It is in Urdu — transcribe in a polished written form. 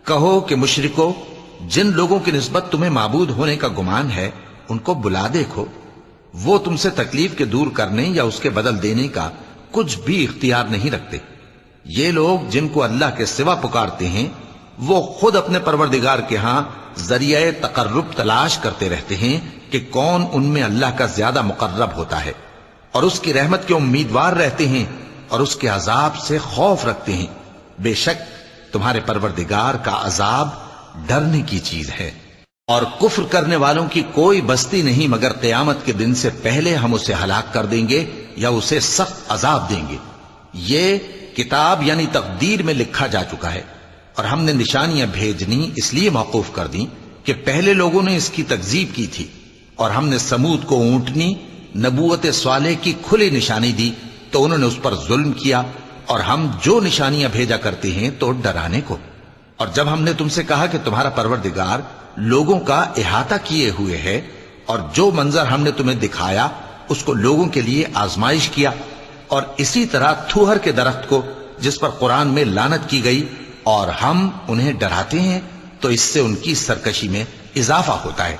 کہو کہ مشرکو، جن لوگوں کی نسبت تمہیں معبود ہونے کا گمان ہے ان کو بلا دیکھو، وہ تم سے تکلیف کے دور کرنے یا اس کے بدل دینے کا کچھ بھی اختیار نہیں رکھتے۔ یہ لوگ جن کو اللہ کے سوا پکارتے ہیں وہ خود اپنے پروردگار کے ہاں ذریعہ تقرب تلاش کرتے رہتے ہیں کہ کون ان میں اللہ کا زیادہ مقرب ہوتا ہے، اور اس کی رحمت کے امیدوار رہتے ہیں اور اس کے عذاب سے خوف رکھتے ہیں۔ بے شک تمہارے پروردگار کا عذاب ڈرنے کی چیز ہے۔ اور کفر کرنے والوں کی کوئی بستی نہیں مگر قیامت کے دن سے پہلے ہم اسے ہلاک کر دیں گے یا اسے سخت عذاب دیں گے۔ یہ کتاب یعنی تقدیر میں لکھا جا چکا ہے، اور ہم نے نشانیاں بھیجنی اس لیے موقوف کر دیں کہ پہلے لوگوں نے اس کی تکذیب کی تھی، اور ہم نے سمود کو اونٹنی نبوت صالح کی کھلی نشانی دی تو انہوں نے اس پر ظلم کیا، اور ہم جو نشانیاں بھیجا کرتے ہیں تو ڈرانے کو۔ اور جب ہم نے تم سے کہا کہ تمہارا پروردگار لوگوں کا احاطہ کیے ہوئے ہے، اور جو منظر ہم نے تمہیں دکھایا اس کو لوگوں کے لیے آزمائش کیا، اور اسی طرح تھوہر کے درخت کو جس پر قرآن میں لعنت کی گئی، اور ہم انہیں ڈراتے ہیں تو اس سے ان کی سرکشی میں اضافہ ہوتا ہے۔